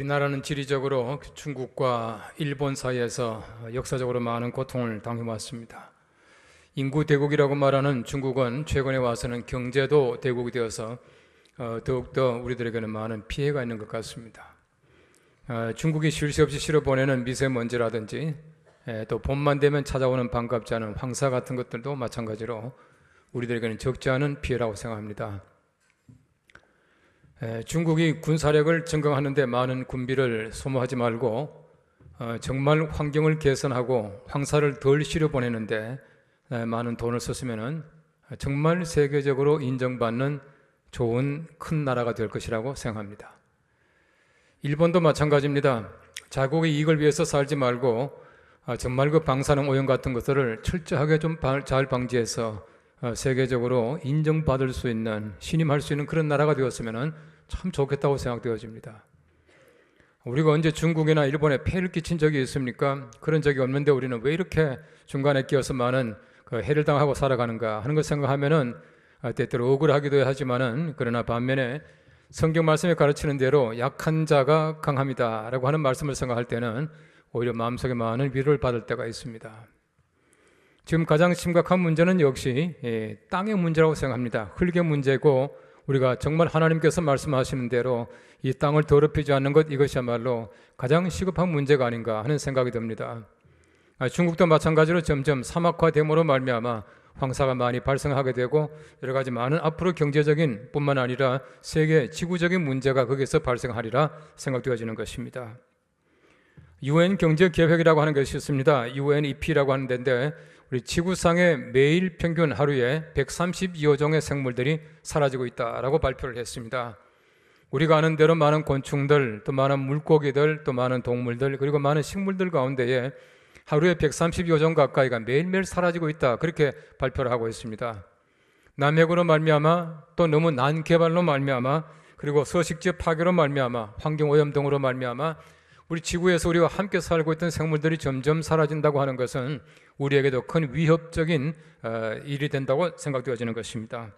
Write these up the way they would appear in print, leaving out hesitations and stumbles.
우리나라는 지리적으로 중국과 일본 사이에서 역사적으로 많은 고통을 당해왔습니다. 인구 대국이라고 말하는 중국은 최근에 와서는 경제도 대국이 되어서 더욱더 우리들에게는 많은 피해가 있는 것 같습니다. 중국이 쉴 새 없이 실어보내는 미세먼지라든지 또 봄만 되면 찾아오는 반갑지 않은 황사 같은 것들도 마찬가지로 우리들에게는 적지 않은 피해라고 생각합니다. 중국이 군사력을 증강하는데 많은 군비를 소모하지 말고 정말 환경을 개선하고 황사를 덜 실어보내는데 많은 돈을 썼으면 정말 세계적으로 인정받는 좋은 큰 나라가 될 것이라고 생각합니다. 일본도 마찬가지입니다. 자국의 이익을 위해서 살지 말고 정말 그 방사능 오염 같은 것들을 철저하게 좀 잘 방지해서 세계적으로 인정받을 수 있는, 신임할 수 있는 그런 나라가 되었으면 참 좋겠다고 생각되어집니다. 우리가 언제 중국이나 일본에 폐해를 끼친 적이 있습니까? 그런 적이 없는데 우리는 왜 이렇게 중간에 끼어서 많은 해를 당하고 살아가는가 하는 것 생각하면은 때때로 억울하기도 하지만은, 그러나 반면에 성경 말씀에 가르치는 대로 약한 자가 강합니다라고 하는 말씀을 생각할 때는 오히려 마음속에 많은 위로를 받을 때가 있습니다. 지금 가장 심각한 문제는 역시 땅의 문제라고 생각합니다. 흙의 문제고, 우리가 정말 하나님께서 말씀하시는 대로 이 땅을 더럽히지 않는 것, 이것이야말로 가장 시급한 문제가 아닌가 하는 생각이 듭니다. 중국도 마찬가지로 점점 사막화됨으로 말미암아 황사가 많이 발생하게 되고 여러 가지 많은 앞으로 경제적인 뿐만 아니라 세계 지구적인 문제가 거기서 발생하리라 생각되어지는 것입니다. UN 경제계획이라고 하는 것이 있습니다. UNEP라고 하는 데인데 우리 지구상의 매일 평균 하루에 132여 종의 생물들이 사라지고 있다라고 발표를 했습니다. 우리가 아는 대로 많은 곤충들, 또 많은 물고기들, 또 많은 동물들, 그리고 많은 식물들 가운데에 하루에 132여 종 가까이가 매일매일 사라지고 있다, 그렇게 발표를 하고 있습니다. 남핵으로 말미암아, 또 너무 난개발로 말미암아, 그리고 서식지 파괴로 말미암아, 환경오염 등으로 말미암아 우리 지구에서 우리가 함께 살고 있던 생물들이 점점 사라진다고 하는 것은 우리에게도 큰 위협적인 일이 된다고 생각되어지는 것입니다.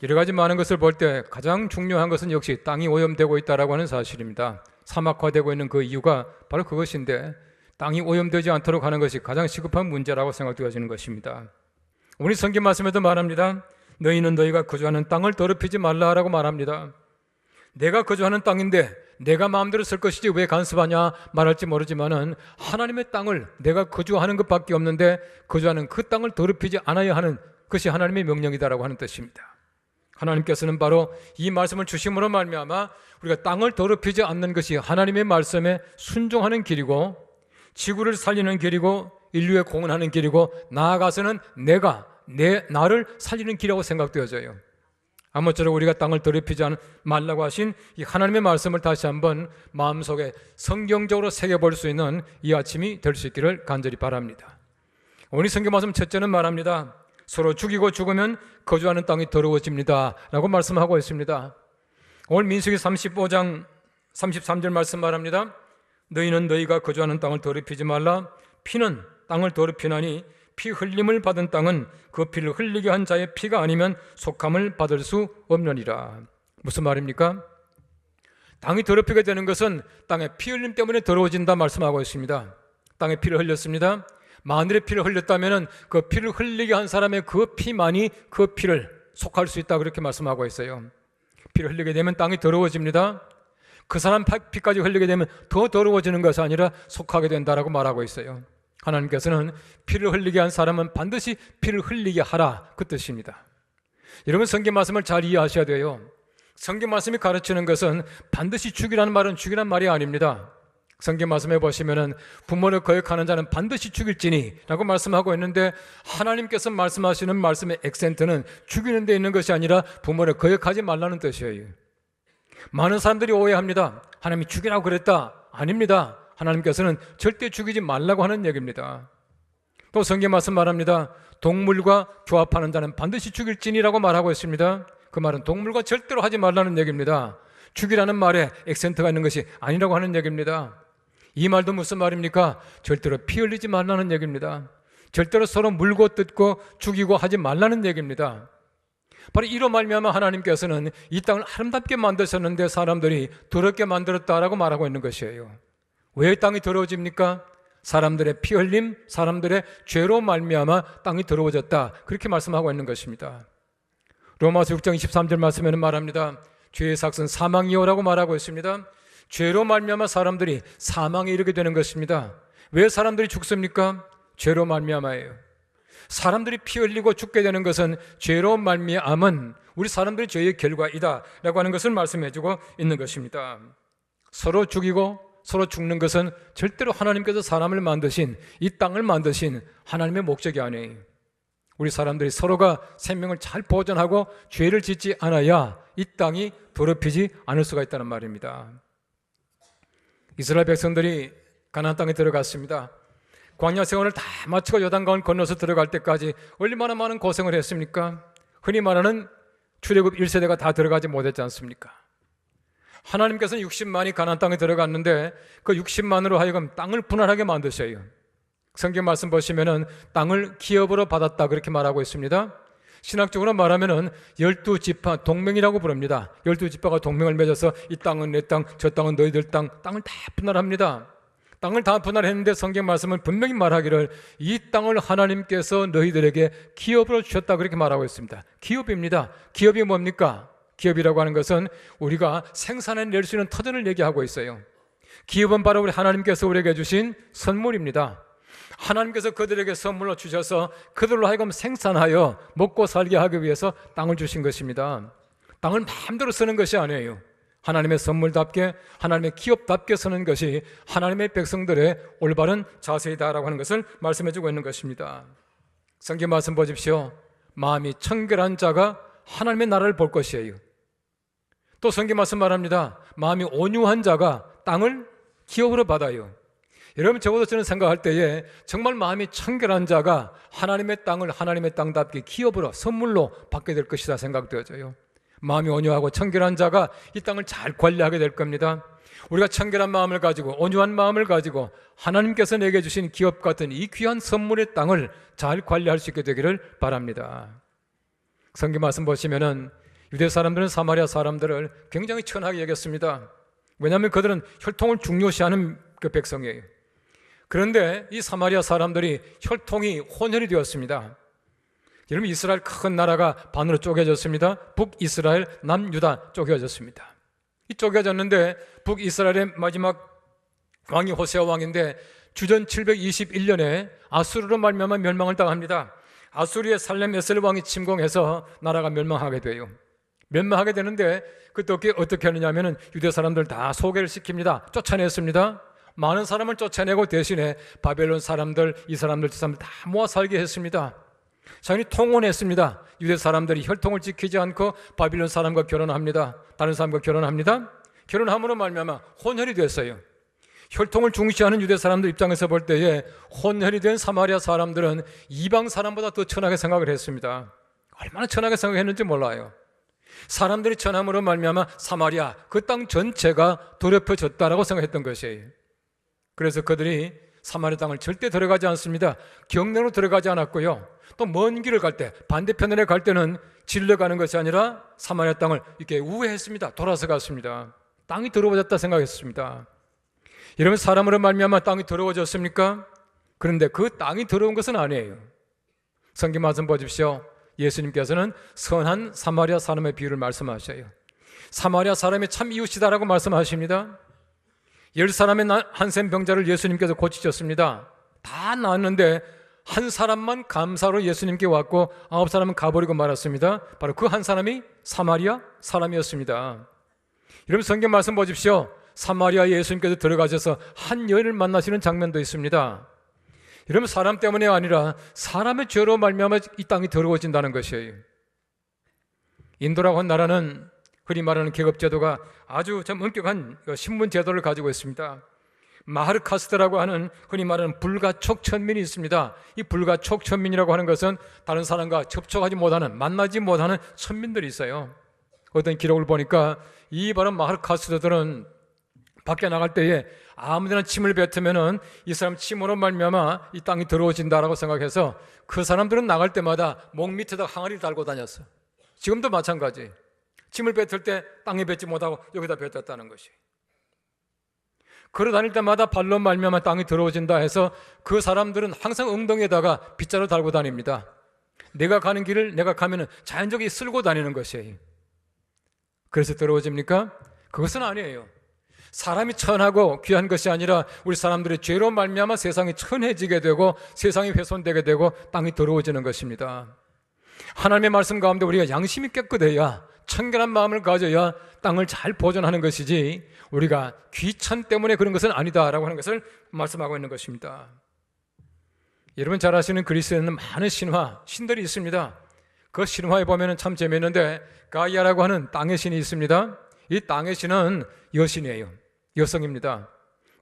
여러 가지 많은 것을 볼 때 가장 중요한 것은 역시 땅이 오염되고 있다고 하는 사실입니다. 사막화되고 있는 그 이유가 바로 그것인데, 땅이 오염되지 않도록 하는 것이 가장 시급한 문제라고 생각되어지는 것입니다. 우리 성경 말씀에도 말합니다. 너희는 너희가 거주하는 땅을 더럽히지 말라라고 말합니다. 내가 거주하는 땅인데 내가 마음대로 쓸 것이지 왜 간섭하냐 말할지 모르지만은 하나님의 땅을 내가 거주하는 것밖에 없는데 거주하는 그 땅을 더럽히지 않아야 하는 것이 하나님의 명령이다라고 하는 뜻입니다. 하나님께서는 바로 이 말씀을 주심으로 말미암아 우리가 땅을 더럽히지 않는 것이 하나님의 말씀에 순종하는 길이고, 지구를 살리는 길이고, 인류에 공헌하는 길이고, 나아가서는 나를 살리는 길이라고 생각되어져요. 아무쪼록 우리가 땅을 더럽히지 말라고 하신 이 하나님의 말씀을 다시 한번 마음속에 성경적으로 새겨볼 수 있는 이 아침이 될 수 있기를 간절히 바랍니다. 오늘 성경 말씀 첫째는 말합니다. 서로 죽이고 죽으면 거주하는 땅이 더러워집니다 라고 말씀하고 있습니다. 오늘 민수기 35장 33절 말씀 말합니다. 너희는 너희가 거주하는 땅을 더럽히지 말라. 피는 땅을 더럽히나니 피 흘림을 받은 땅은 그 피를 흘리게 한 자의 피가 아니면 속함을 받을 수 없느니라. 무슨 말입니까? 땅이 더럽히게 되는 것은 땅의 피 흘림 때문에 더러워진다 말씀하고 있습니다. 땅에 피를 흘렸습니다. 마늘의 피를 흘렸다면 그 피를 흘리게 한 사람의 그 피만이 그 피를 속할 수 있다, 그렇게 말씀하고 있어요. 피를 흘리게 되면 땅이 더러워집니다. 그 사람 피까지 흘리게 되면 더 더러워지는 것이 아니라 속하게 된다라고 말하고 있어요. 하나님께서는 피를 흘리게 한 사람은 반드시 피를 흘리게 하라, 그 뜻입니다. 여러분, 성경 말씀을 잘 이해하셔야 돼요. 성경 말씀이 가르치는 것은 반드시 죽이라는 말은 죽이라는 말이 아닙니다. 성경 말씀에 보시면은 부모를 거역하는 자는 반드시 죽일지니 라고 말씀하고 있는데, 하나님께서 말씀하시는 말씀의 액센트는 죽이는 데 있는 것이 아니라 부모를 거역하지 말라는 뜻이에요. 많은 사람들이 오해합니다. 하나님이 죽이라고 그랬다. 아닙니다. 하나님께서는 절대 죽이지 말라고 하는 얘기입니다. 또 성경 말씀 말합니다. 동물과 교합하는 자는 반드시 죽일지니라고 말하고 있습니다. 그 말은 동물과 절대로 하지 말라는 얘기입니다. 죽이라는 말에 액센트가 있는 것이 아니라고 하는 얘기입니다. 이 말도 무슨 말입니까? 절대로 피 흘리지 말라는 얘기입니다. 절대로 서로 물고 뜯고 죽이고 하지 말라는 얘기입니다. 바로 이로 말미암아 하나님께서는 이 땅을 아름답게 만드셨는데 사람들이 더럽게 만들었다라고 말하고 있는 것이에요. 왜 땅이 더러워집니까? 사람들의 피 흘림, 사람들의 죄로 말미암아 땅이 더러워졌다, 그렇게 말씀하고 있는 것입니다. 로마서 6장 23절 말씀에는 말합니다. 죄의 삭은 사망이요라고 말하고 있습니다. 죄로 말미암아 사람들이 사망에 이르게 되는 것입니다. 왜 사람들이 죽습니까? 죄로 말미암아예요. 사람들이 피 흘리고 죽게 되는 것은 죄로 말미암은 우리 사람들의 죄의 결과이다 라고 하는 것을 말씀해주고 있는 것입니다. 서로 죽이고 서로 죽는 것은 절대로 하나님께서 사람을 만드신, 이 땅을 만드신 하나님의 목적이 아니에요. 우리 사람들이 서로가 생명을 잘 보존하고 죄를 짓지 않아야 이 땅이 더럽히지 않을 수가 있다는 말입니다. 이스라엘 백성들이 가나안 땅에 들어갔습니다. 광야 생활을 다 마치고 요단강을 건너서 들어갈 때까지 얼마나 많은 고생을 했습니까? 흔히 말하는 출애굽 1세대가 다 들어가지 못했지 않습니까? 하나님께서는 60만이 가나안 땅에 들어갔는데 그 60만으로 하여금 땅을 분할하게 만드셔요. 성경 말씀 보시면은 땅을 기업으로 받았다 그렇게 말하고 있습니다. 신학적으로 말하면은 12지파 동맹이라고 부릅니다. 12지파가 동맹을 맺어서 이 땅은 내 땅, 저 땅은 너희들 땅, 땅을 다 분할합니다. 땅을 다 분할했는데 성경 말씀은 분명히 말하기를 이 땅을 하나님께서 너희들에게 기업으로 주셨다 그렇게 말하고 있습니다. 기업입니다. 기업이 뭡니까? 기업이라고 하는 것은 우리가 생산해낼 수 있는 터전을 얘기하고 있어요. 기업은 바로 우리 하나님께서 우리에게 주신 선물입니다. 하나님께서 그들에게 선물로 주셔서 그들로 하여금 생산하여 먹고 살게 하기 위해서 땅을 주신 것입니다. 땅을 마음대로 쓰는 것이 아니에요. 하나님의 선물답게, 하나님의 기업답게 쓰는 것이 하나님의 백성들의 올바른 자세이다라고 하는 것을 말씀해주고 있는 것입니다. 성경 말씀 보십시오. 마음이 청결한 자가 하나님의 나라를 볼 것이에요. 또 성경 말씀 말합니다. 마음이 온유한 자가 땅을 기업으로 받아요. 여러분, 적어도 저는 생각할 때에 정말 마음이 청결한 자가 하나님의 땅을 하나님의 땅답게 기업으로 선물로 받게 될 것이다 생각되어져요. 마음이 온유하고 청결한 자가 이 땅을 잘 관리하게 될 겁니다. 우리가 청결한 마음을 가지고 온유한 마음을 가지고 하나님께서 내게 주신 기업 같은 이 귀한 선물의 땅을 잘 관리할 수 있게 되기를 바랍니다. 성경 말씀 보시면은 유대 사람들은 사마리아 사람들을 굉장히 천하게 여겼습니다. 왜냐하면 그들은 혈통을 중요시하는 그 백성이에요. 그런데 이 사마리아 사람들이 혈통이 혼혈이 되었습니다. 여러분, 이스라엘 큰 나라가 반으로 쪼개졌습니다. 북이스라엘, 남유다 쪼개졌습니다. 이 쪼개졌는데 북이스라엘의 마지막 왕이 호세아 왕인데 주전 721년에 아수르로 말미암아 멸망을 당합니다. 아수르의 살렘 에셀 왕이 침공해서 나라가 멸망하게 돼요. 멸망하게 되는데 그때 어떻게 하느냐면은 유대 사람들 다 소개를 시킵니다. 쫓아냈습니다. 많은 사람을 쫓아내고 대신에 바벨론 사람들, 이 사람들, 저 사람들 다 모아 살게 했습니다. 자연히 통혼했습니다. 유대 사람들이 혈통을 지키지 않고 바빌론 사람과 결혼합니다. 다른 사람과 결혼합니다. 결혼함으로 말미암아 혼혈이 됐어요. 혈통을 중시하는 유대 사람들 입장에서 볼 때에 혼혈이 된 사마리아 사람들은 이방 사람보다 더 천하게 생각을 했습니다. 얼마나 천하게 생각했는지 몰라요. 사람들이 천함으로 말미암아 사마리아, 그 땅 전체가 더럽혀졌다라고 생각했던 것이에요. 그래서 그들이 사마리아 땅을 절대 들어가지 않습니다. 경내로 들어가지 않았고요. 또 먼 길을 갈 때, 반대편으로 갈 때는 질러가는 것이 아니라 사마리아 땅을 이렇게 우회했습니다. 돌아서 갔습니다. 땅이 더러워졌다 생각했습니다. 여러분, 사람으로 말미암아 땅이 더러워졌습니까? 그런데 그 땅이 더러운 것은 아니에요. 성경 말씀 보십시오. 예수님께서는 선한 사마리아 사람의 비유를 말씀하셔요. 사마리아 사람이 참 이웃이다라고 말씀하십니다. 10사람의 한센 병자를 예수님께서 고치셨습니다. 다 나았는데 한 사람만 감사로 예수님께 왔고 9사람은 가버리고 말았습니다. 바로 그 한 사람이 사마리아 사람이었습니다. 여러분, 성경 말씀 보십시오. 사마리아에 예수님께서 들어가셔서 한 여인을 만나시는 장면도 있습니다. 여러분, 사람 때문에 아니라 사람의 죄로 말미암아 이 땅이 더러워진다는 것이에요. 인도라고 한 나라는 흔히 말하는 계급제도가 아주 좀 엄격한 신분 제도를 가지고 있습니다. 마하르카스트라고 하는 흔히 말하는 불가촉 천민이 있습니다. 이 불가촉 천민이라고 하는 것은 다른 사람과 접촉하지 못하는, 만나지 못하는 천민들이 있어요. 어떤 기록을 보니까 이 바로 마하르카스트들은 밖에 나갈 때에 아무데나 침을 뱉으면은 이 사람 침으로 말미암아 이 땅이 더러워진다라고 생각해서 그 사람들은 나갈 때마다 목 밑에다 항아리를 달고 다녔어. 지금도 마찬가지. 침을 뱉을 때 땅에 뱉지 못하고 여기다 뱉었다는 것이. 걸어 다닐 때마다 발로 말미암아 땅이 더러워진다 해서 그 사람들은 항상 엉덩이에다가 빗자루 달고 다닙니다. 내가 가는 길을 내가 가면은 자연적으로 쓸고 다니는 것이에요. 그래서 더러워집니까? 그것은 아니에요. 사람이 천하고 귀한 것이 아니라 우리 사람들의 죄로 말미암아 세상이 천해지게 되고 세상이 훼손되게 되고 땅이 더러워지는 것입니다. 하나님의 말씀 가운데 우리가 양심이 깨끗해야, 청결한 마음을 가져야 땅을 잘 보존하는 것이지 우리가 귀천 때문에 그런 것은 아니다라고 하는 것을 말씀하고 있는 것입니다. 여러분 잘 아시는 그리스에는 많은 신들이 있습니다. 그 신화에 보면 참 재미있는데 가이아라고 하는 땅의 신이 있습니다. 이 땅의 신은 여신이에요. 여성입니다.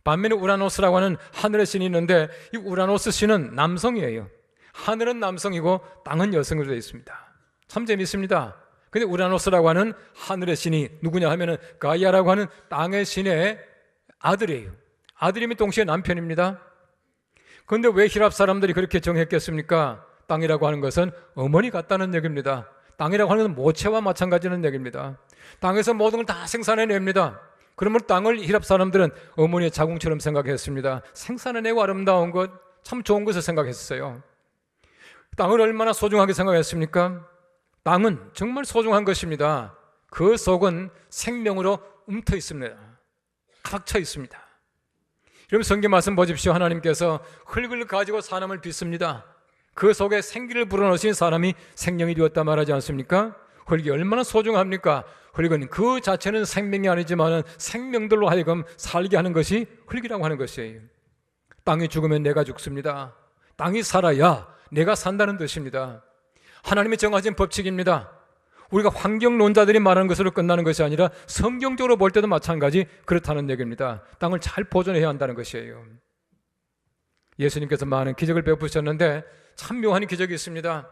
반면에 우라노스라고 하는 하늘의 신이 있는데 이 우라노스 신은 남성이에요. 하늘은 남성이고 땅은 여성으로 되어 있습니다. 참 재미있습니다. 근데 우라노스라고 하는 하늘의 신이 누구냐 하면은 가이아라고 하는 땅의 신의 아들이에요. 아들이면 동시에 남편입니다. 그런데 왜 히랍 사람들이 그렇게 정했겠습니까? 땅이라고 하는 것은 어머니 같다는 얘기입니다. 땅이라고 하는 것은 모체와 마찬가지는 얘기입니다. 땅에서 모든 걸 다 생산해냅니다. 그러면 땅을 히랍 사람들은 어머니의 자궁처럼 생각했습니다. 생산해내고 아름다운 것, 참 좋은 것을 생각했어요. 땅을 얼마나 소중하게 생각했습니까? 땅은 정말 소중한 것입니다. 그 속은 생명으로 움터 있습니다. 가득 차 있습니다. 여러분 성경 말씀 보십시오. 하나님께서 흙을 가지고 사람을 빚습니다. 그 속에 생기를 불어넣으신 사람이 생명이 되었다 말하지 않습니까? 흙이 얼마나 소중합니까? 흙은 그 자체는 생명이 아니지만 생명들로 하여금 살게 하는 것이 흙이라고 하는 것이에요. 땅이 죽으면 내가 죽습니다. 땅이 살아야 내가 산다는 뜻입니다. 하나님이 정하신 법칙입니다. 우리가 환경론자들이 말하는 것으로 끝나는 것이 아니라 성경적으로 볼 때도 마찬가지 그렇다는 얘기입니다. 땅을 잘 보존해야 한다는 것이에요. 예수님께서 많은 기적을 베푸셨는데 참 묘한 기적이 있습니다.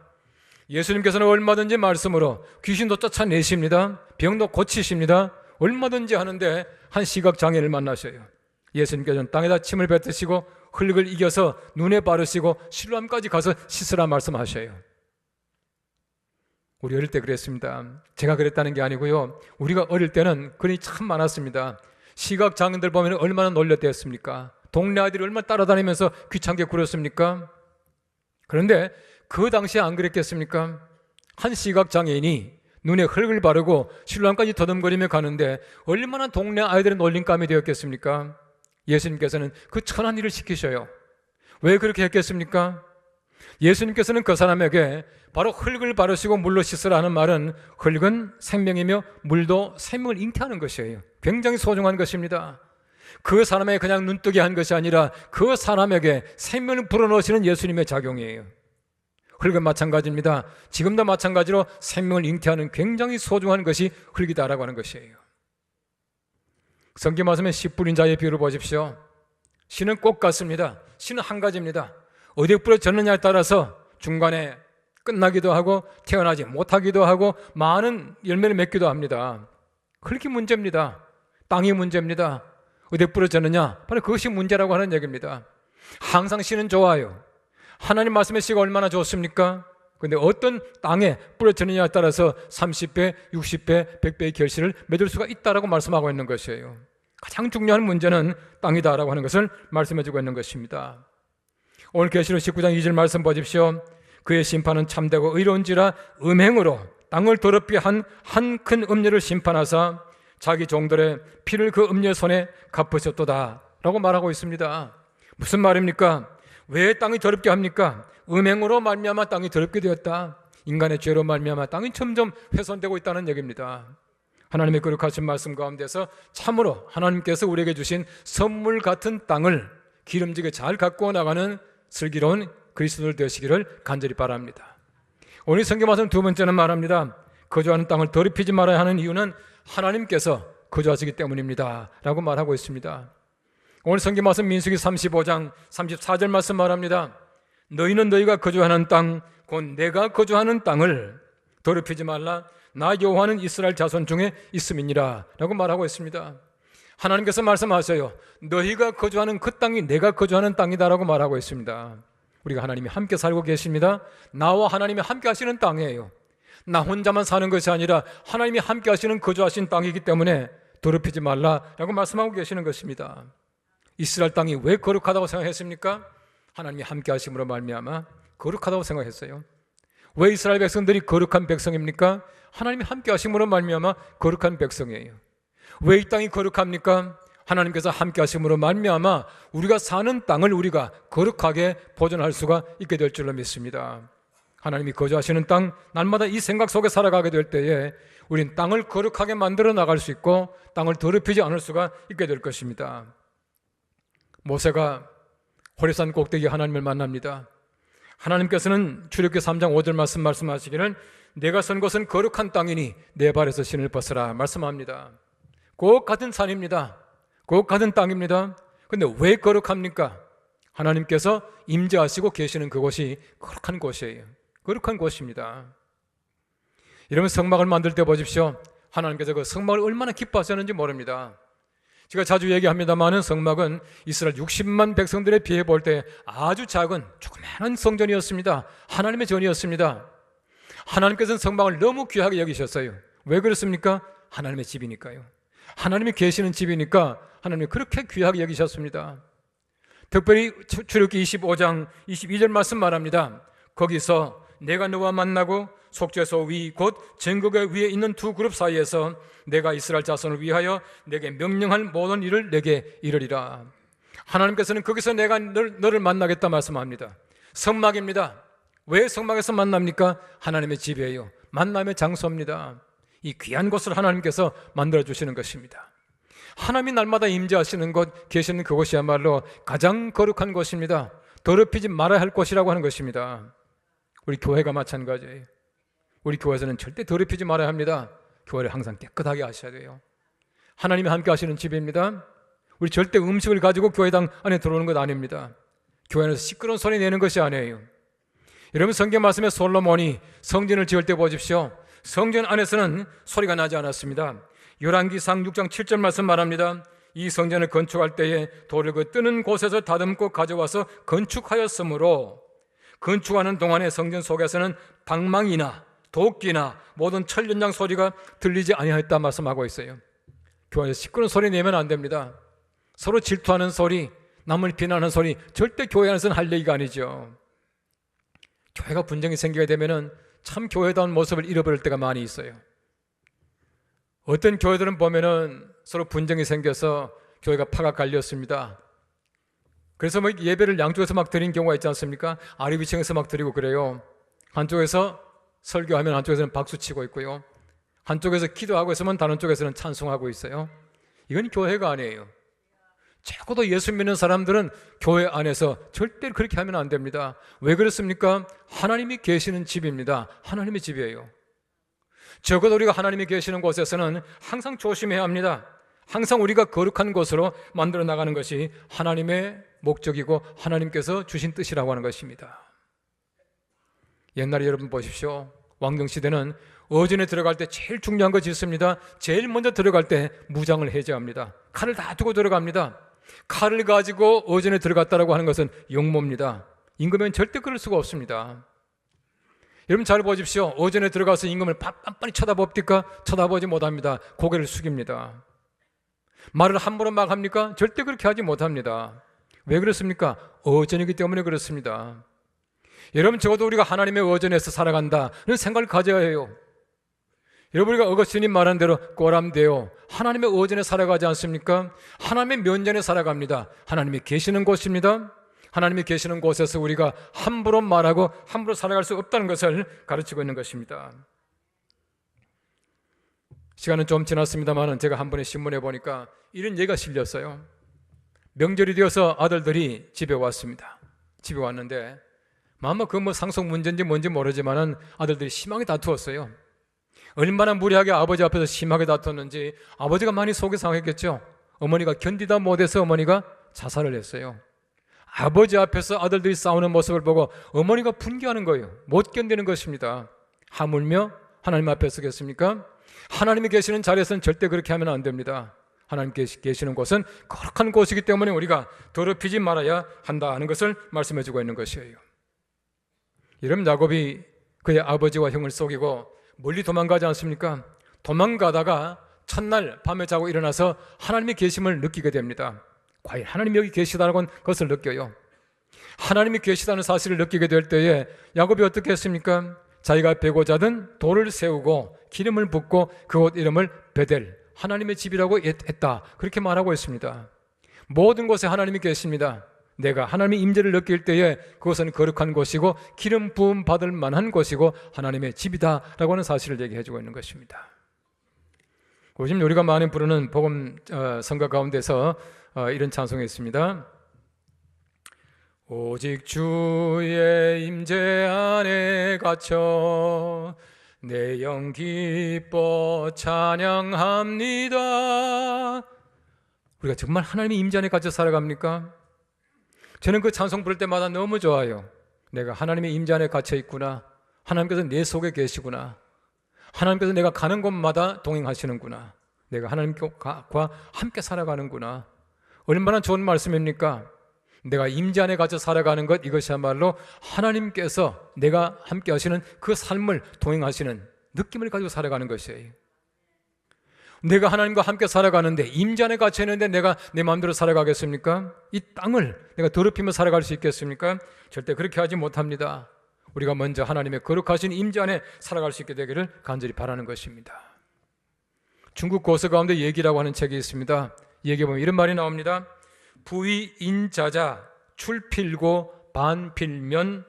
예수님께서는 얼마든지 말씀으로 귀신도 쫓아내십니다. 병도 고치십니다. 얼마든지 하는데 한 시각장애인을 만나셔요. 예수님께서는 땅에다 침을 뱉으시고 흙을 이겨서 눈에 바르시고 실로암까지 가서 씻으라 말씀하셔요. 우리 어릴 때 그랬습니다. 제가 그랬다는 게 아니고요. 우리가 어릴 때는 그런 일이 참 많았습니다. 시각장애인들 보면 얼마나 놀렸댔습니까? 동네 아이들이 얼마나 따라다니면서 귀찮게 굴었습니까? 그런데 그 당시에 안 그랬겠습니까? 한 시각장애인이 눈에 흙을 바르고 실로암까지 더듬거리며 가는데 얼마나 동네 아이들의 놀림감이 되었겠습니까? 예수님께서는 그 천한 일을 시키셔요. 왜 그렇게 했겠습니까? 예수님께서는 그 사람에게 바로 흙을 바르시고 물로 씻으라 하는 말은 흙은 생명이며 물도 생명을 잉태하는 것이에요. 굉장히 소중한 것입니다. 그 사람에게 그냥 눈뜨게 한 것이 아니라 그 사람에게 생명을 불어넣으시는 예수님의 작용이에요. 흙은 마찬가지입니다. 지금도 마찬가지로 생명을 잉태하는 굉장히 소중한 것이 흙이다라고 하는 것이에요. 성경 말씀에 씨 뿌린 자의 비유를 보십시오. 씨는 꽃 같습니다. 씨는 한 가지입니다. 어디에 뿌려졌느냐에 따라서 중간에 끝나기도 하고 태어나지 못하기도 하고 많은 열매를 맺기도 합니다. 흙이 문제입니다. 땅이 문제입니다. 어디에 뿌려졌느냐? 바로 그것이 문제라고 하는 얘기입니다. 항상 씨는 좋아요. 하나님 말씀의 씨가 얼마나 좋습니까? 그런데 어떤 땅에 뿌려졌느냐에 따라서 30배, 60배, 100배의 결실을 맺을 수가 있다라고 말씀하고 있는 것이에요. 가장 중요한 문제는 땅이다라고 하는 것을 말씀해주고 있는 것입니다. 오늘 계시록 19장 2절 말씀 보십시오. 그의 심판은 참되고 의로운지라 음행으로 땅을 더럽게 한 큰 음녀를 심판하사 자기 종들의 피를 그 음녀의 손에 갚으셨도다 라고 말하고 있습니다. 무슨 말입니까? 왜 땅이 더럽게 합니까? 음행으로 말미암아 땅이 더럽게 되었다. 인간의 죄로 말미암아 땅이 점점 훼손되고 있다는 얘기입니다. 하나님의 거룩하신 말씀 가운데서 참으로 하나님께서 우리에게 주신 선물 같은 땅을 기름지게 잘 가꾸어 나가는 슬기로운 그리스도를 되시기를 간절히 바랍니다. 오늘 성경 말씀 두 번째는 말합니다. 거주하는 땅을 더럽히지 말아야 하는 이유는 하나님께서 거주하시기 때문입니다 라고 말하고 있습니다. 오늘 성경 말씀 민수기 35장 34절 말씀 말합니다. 너희는 너희가 거주하는 땅 곧 내가 거주하는 땅을 더럽히지 말라. 나 여호와는 이스라엘 자손 중에 있음이니라 라고 말하고 있습니다. 하나님께서 말씀하셔요. 너희가 거주하는 그 땅이 내가 거주하는 땅이다 라고 말하고 있습니다. 우리가 하나님이 함께 살고 계십니다. 나와 하나님이 함께 하시는 땅이에요. 나 혼자만 사는 것이 아니라 하나님이 함께 하시는 거주하신 땅이기 때문에 더럽히지 말라라고 말씀하고 계시는 것입니다. 이스라엘 땅이 왜 거룩하다고 생각했습니까? 하나님이 함께 하심으로 말미암아 거룩하다고 생각했어요. 왜 이스라엘 백성들이 거룩한 백성입니까? 하나님이 함께 하심으로 말미암아 거룩한 백성이에요. 왜 이 땅이 거룩합니까? 하나님께서 함께 하심으로 말미암아 우리가 사는 땅을 우리가 거룩하게 보존할 수가 있게 될 줄로 믿습니다. 하나님이 거주하시는 땅, 날마다 이 생각 속에 살아가게 될 때에 우린 땅을 거룩하게 만들어 나갈 수 있고 땅을 더럽히지 않을 수가 있게 될 것입니다. 모세가 호레산 꼭대기 하나님을 만납니다. 하나님께서는 출애굽기 3장 5절 말씀하시기를 내가 선 곳은 거룩한 땅이니 내 발에서 신을 벗으라 말씀합니다. 꼭 같은 산입니다. 꼭 같은 땅입니다. 그런데 왜 거룩합니까? 하나님께서 임재하시고 계시는 그곳이 거룩한 곳이에요. 거룩한 곳입니다. 이러면 성막을 만들 때 보십시오. 하나님께서 그 성막을 얼마나 기뻐하셨는지 모릅니다. 제가 자주 얘기합니다마는 성막은 이스라엘 60만 백성들에 비해 볼 때 아주 작은 조그마한 성전이었습니다. 하나님의 전이었습니다. 하나님께서는 성막을 너무 귀하게 여기셨어요. 왜 그렇습니까? 하나님의 집이니까요. 하나님이 계시는 집이니까 하나님이 그렇게 귀하게 여기셨습니다. 특별히 출애굽기 25장 22절 말씀 말합니다. 거기서 내가 너와 만나고 속죄소 위 곧 전극의 위에 있는 두 그룹 사이에서 내가 이스라엘 자손을 위하여 내게 명령할 모든 일을 내게 이르리라. 하나님께서는 거기서 내가 너를 만나겠다 말씀합니다. 성막입니다. 왜 성막에서 만납니까? 하나님의 집이에요. 만남의 장소입니다. 이 귀한 곳을 하나님께서 만들어주시는 것입니다. 하나님이 날마다 임재하시는 곳, 계시는 그곳이야말로 가장 거룩한 곳입니다. 더럽히지 말아야 할 곳이라고 하는 것입니다. 우리 교회가 마찬가지예요. 우리 교회에서는 절대 더럽히지 말아야 합니다. 교회를 항상 깨끗하게 하셔야 돼요. 하나님이 함께 하시는 집입니다. 우리 절대 음식을 가지고 교회당 안에 들어오는 것 아닙니다. 교회 안에서 시끄러운 소리 내는 것이 아니에요. 여러분 성경 말씀에 솔로몬이 성전을 지을 때 보십시오. 성전 안에서는 소리가 나지 않았습니다. 열왕기상 6장 7절 말씀 말합니다. 이 성전을 건축할 때에 돌을 그 뜨는 곳에서 다듬고 가져와서 건축하였으므로 건축하는 동안에 성전 속에서는 방망이나 도끼나 모든 철연장 소리가 들리지 아니하였다 말씀하고 있어요. 교회에서 시끄러운 소리 내면 안 됩니다. 서로 질투하는 소리, 남을 비난하는 소리 절대 교회 안에서는 할 얘기가 아니죠. 교회가 분쟁이 생기게 되면 참 교회다운 모습을 잃어버릴 때가 많이 있어요. 어떤 교회들은 보면은 서로 분쟁이 생겨서 교회가 파가 갈렸습니다. 그래서 뭐 예배를 양쪽에서 막 드린 경우가 있지 않습니까? 아래위층에서 막 드리고 그래요. 한쪽에서 설교하면 한쪽에서는 박수치고 있고요. 한쪽에서 기도하고 있으면 다른 쪽에서는 찬송하고 있어요. 이건 교회가 아니에요. 적어도 예수 믿는 사람들은 교회 안에서 절대 그렇게 하면 안 됩니다. 왜 그렇습니까? 하나님이 계시는 집입니다. 하나님의 집이에요. 적어도 우리가 하나님이 계시는 곳에서는 항상 조심해야 합니다. 항상 우리가 거룩한 곳으로 만들어 나가는 것이 하나님의 목적이고 하나님께서 주신 뜻이라고 하는 것입니다. 옛날에 여러분 보십시오. 왕정시대는 어전에 들어갈 때 제일 중요한 것이 있습니다. 제일 먼저 들어갈 때 무장을 해제합니다. 칼을 다 두고 들어갑니다. 칼을 가지고 어전에 들어갔다라고 하는 것은 용모입니다. 임금은 절대 그럴 수가 없습니다. 여러분 잘 보십시오. 어전에 들어가서 임금을 빤빤히 쳐다봅니까? 쳐다보지 못합니다. 고개를 숙입니다. 말을 함부로 막 합니까? 절대 그렇게 하지 못합니다. 왜 그렇습니까? 어전이기 때문에 그렇습니다. 여러분 적어도 우리가 하나님의 어전에서 살아간다는 생각을 가져야 해요. 여러분 우리가 어거스틴이 말한 대로 꼬람되어 하나님의 어전에 살아가지 않습니까? 하나님의 면전에 살아갑니다. 하나님이 계시는 곳입니다. 하나님이 계시는 곳에서 우리가 함부로 말하고 함부로 살아갈 수 없다는 것을 가르치고 있는 것입니다. 시간은 좀 지났습니다만 제가 한 번의 신문에 보니까 이런 얘기가 실렸어요. 명절이 되어서 아들들이 집에 왔습니다. 집에 왔는데 아마 그 뭐 상속 문제인지 뭔지 모르지만 아들들이 심하게 다투었어요. 얼마나 무리하게 아버지 앞에서 심하게 다퉜는지 아버지가 많이 속이 상했겠죠. 어머니가 견디다 못해서 어머니가 자살을 했어요. 아버지 앞에서 아들들이 싸우는 모습을 보고 어머니가 분개하는 거예요. 못 견디는 것입니다. 하물며 하나님 앞에 서겠습니까? 하나님이 계시는 자리에서는 절대 그렇게 하면 안 됩니다. 하나님 계시는 곳은 거룩한 곳이기 때문에 우리가 더럽히지 말아야 한다는 것을 말씀해주고 있는 것이에요. 이러면 야곱이 그의 아버지와 형을 속이고 멀리 도망가지 않습니까? 도망가다가 첫날 밤에 자고 일어나서 하나님의 계심을 느끼게 됩니다. 과연 하나님이 여기 계시다는 것을 느껴요. 하나님이 계시다는 사실을 느끼게 될 때에 야곱이 어떻게 했습니까? 자기가 베고 자던 돌을 세우고 기름을 붓고 그곳 이름을 베델, 하나님의 집이라고 했다, 그렇게 말하고 있습니다. 모든 곳에 하나님이 계십니다. 내가 하나님의 임재를 느낄 때에 그것은 거룩한 곳이고 기름 부음 받을 만한 곳이고 하나님의 집이다라고 하는 사실을 얘기해주고 있는 것입니다. 요즘 우리가 많이 부르는 복음 성가 가운데서 이런 찬송이 있습니다. 오직 주의 임재 안에 갇혀 내 영 기뻐 찬양합니다. 우리가 정말 하나님의 임재 안에 갇혀 살아갑니까? 저는 그 찬송 부를 때마다 너무 좋아요. 내가 하나님의 임재 안에 갇혀 있구나. 하나님께서 내 속에 계시구나. 하나님께서 내가 가는 곳마다 동행하시는구나. 내가 하나님과 함께 살아가는구나. 얼마나 좋은 말씀입니까? 내가 임재 안에 갇혀 살아가는 것, 이것이야말로 하나님께서 내가 함께 하시는 그 삶을 동행하시는 느낌을 가지고 살아가는 것이에요. 내가 하나님과 함께 살아가는데 임재 안에 갇혀 있는데 내가 내 마음대로 살아가겠습니까? 이 땅을 내가 더럽히며 살아갈 수 있겠습니까? 절대 그렇게 하지 못합니다. 우리가 먼저 하나님의 거룩하신 임재 안에 살아갈 수 있게 되기를 간절히 바라는 것입니다. 중국 고서 가운데 얘기라고 하는 책이 있습니다. 얘기해 보면 이런 말이 나옵니다. 부의인자자 출필고 반필면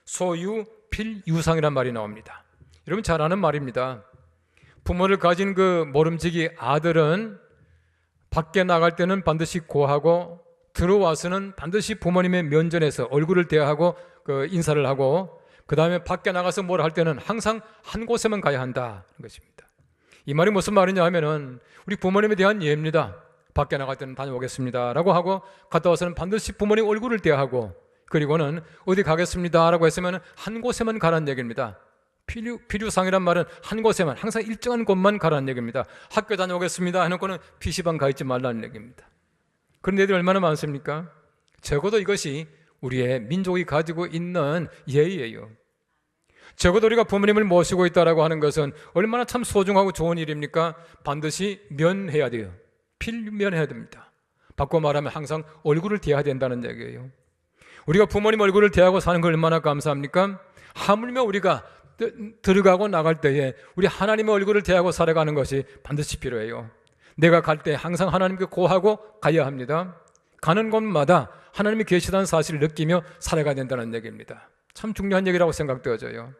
소유 필유상이란 말이 나옵니다. 여러분 잘 아는 말입니다. 부모를 가진 그 모름지기 아들은 밖에 나갈 때는 반드시 고하고 들어와서는 반드시 부모님의 면전에서 얼굴을 대하고 그 인사를 하고 그 다음에 밖에 나가서 뭘 할 때는 항상 한 곳에만 가야 한다는 것입니다. 이 말이 무슨 말이냐 하면은 우리 부모님에 대한 예입니다. 밖에 나갈 때는 다녀오겠습니다 라고 하고 갔다 와서는 반드시 부모님 얼굴을 대하고 그리고는 어디 가겠습니다 라고 했으면 한 곳에만 가라는 얘기입니다. 필유상이란 말은 한 곳에만, 항상 일정한 곳만 가라는 얘기입니다. 학교 다녀오겠습니다 해놓고는 PC방 가 있지 말라는 얘기입니다. 그런 애들이 얼마나 많습니까? 적어도 이것이 우리의 민족이 가지고 있는 예의예요. 적어도 우리가 부모님을 모시고 있다라고 하는 것은 얼마나 참 소중하고 좋은 일입니까? 반드시 면해야 돼요. 필면해야 됩니다. 바꿔 말하면 항상 얼굴을 대해야 된다는 얘기예요. 우리가 부모님 얼굴을 대하고 사는 거 얼마나 감사합니까? 하물며 우리가 들어가고 나갈 때에 우리 하나님의 얼굴을 대하고 살아가는 것이 반드시 필요해요. 내가 갈 때 항상 하나님께 고하고 가야 합니다. 가는 곳마다 하나님이 계시다는 사실을 느끼며 살아가야 된다는 얘기입니다. 참 중요한 얘기라고 생각되어져요.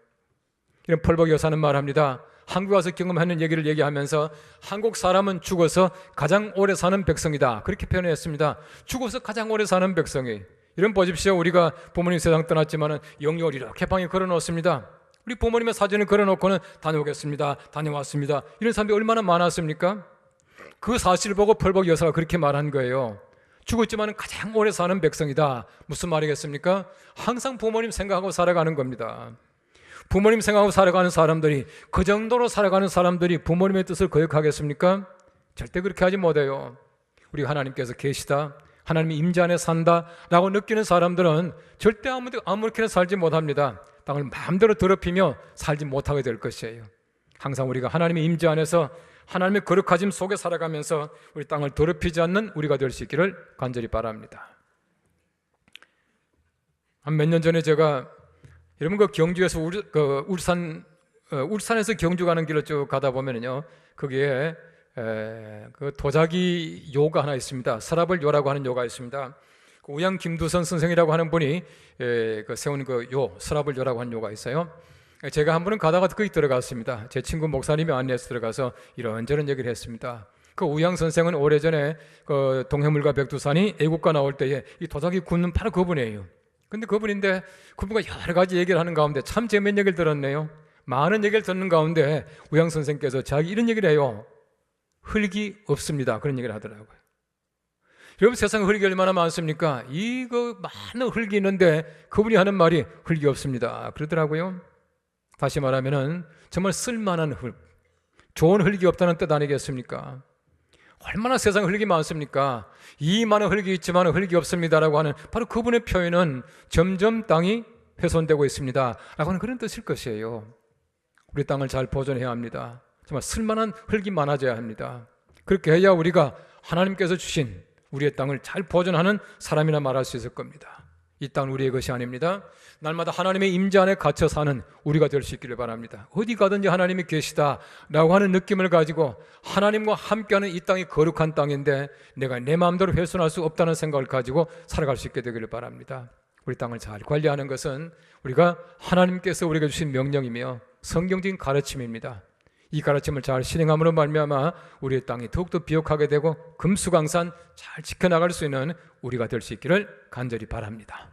이런 펄벅 여사는 말합니다. 한국 와서 경험하는 얘기를 얘기하면서 한국 사람은 죽어서 가장 오래 사는 백성이다, 그렇게 표현했습니다. 죽어서 가장 오래 사는 백성이. 이런 보십시오. 우리가 부모님 세상 떠났지만 영역을 이렇게 방에 걸어놓습니다. 우리 부모님의 사진을 걸어놓고는 다녀오겠습니다, 다녀왔습니다, 이런 사람이 얼마나 많았습니까? 그 사실을 보고 펄벅 여사가 그렇게 말한 거예요. 죽었지만 가장 오래 사는 백성이다. 무슨 말이겠습니까? 항상 부모님 생각하고 살아가는 겁니다. 부모님 생각하고 살아가는 사람들이, 그 정도로 살아가는 사람들이 부모님의 뜻을 거역하겠습니까? 절대 그렇게 하지 못해요. 우리 하나님께서 계시다, 하나님이 임재 안에 산다 라고 느끼는 사람들은 절대 아무렇게나 살지 못합니다. 땅을 마음대로 더럽히며 살지 못하게 될 것이에요. 항상 우리가 하나님의 임재 안에서 하나님의 거룩하심 속에 살아가면서 우리 땅을 더럽히지 않는 우리가 될 수 있기를 간절히 바랍니다. 한 몇 년 전에 제가 여러분 그 경주에서 울산에서 경주 가는 길을 쭉 가다 보면요, 거기에 그 도자기 요가 하나 있습니다. 서랍을 요라고 하는 요가 있습니다. 그 우양 김두선 선생이라고 하는 분이 세운 그 요, 서랍을 요라고 하는 요가 있어요. 제가 한 번은 가다가 거기 들어갔습니다. 제 친구 목사님이 안내해서 들어가서 이런저런 얘기를 했습니다. 그 우양 선생은 오래전에 그 동해물과 백두산이 애국가 나올 때에 이 도자기 굽는 바로 그분이에요. 근데 그분인데 그분과 여러 가지 얘기를 하는 가운데 참 재미있는 얘기를 들었네요. 많은 얘기를 듣는 가운데 우양 선생께서 자기 이런 얘기를 해요. 흙이 없습니다, 그런 얘기를 하더라고요. 여러분 세상에 흙이 얼마나 많습니까? 이거 많은 흙이 있는데 그분이 하는 말이 흙이 없습니다 그러더라고요. 다시 말하면은 정말 쓸만한 흙, 좋은 흙이 없다는 뜻 아니겠습니까? 얼마나 세상에 흙이 많습니까? 이 많은 흙이 있지만 흙이 없습니다라고 하는 바로 그분의 표현은 점점 땅이 훼손되고 있습니다 라고 하는 그런 뜻일 것이에요. 우리 땅을 잘 보존해야 합니다. 정말 쓸만한 흙이 많아져야 합니다. 그렇게 해야 우리가 하나님께서 주신 우리의 땅을 잘 보존하는 사람이라 말할 수 있을 겁니다. 이 땅은 우리의 것이 아닙니다. 날마다 하나님의 임재 안에 갇혀 사는 우리가 될 수 있기를 바랍니다. 어디 가든지 하나님이 계시다라고 하는 느낌을 가지고 하나님과 함께하는 이 땅이 거룩한 땅인데 내가 내 마음대로 훼손할 수 없다는 생각을 가지고 살아갈 수 있게 되기를 바랍니다. 우리 땅을 잘 관리하는 것은 우리가 하나님께서 우리에게 주신 명령이며 성경적인 가르침입니다. 이 가르침을 잘 실행함으로 말미암아 우리의 땅이 더욱더 비옥하게 되고 금수강산 잘 지켜나갈 수 있는 우리가 될 수 있기를 간절히 바랍니다.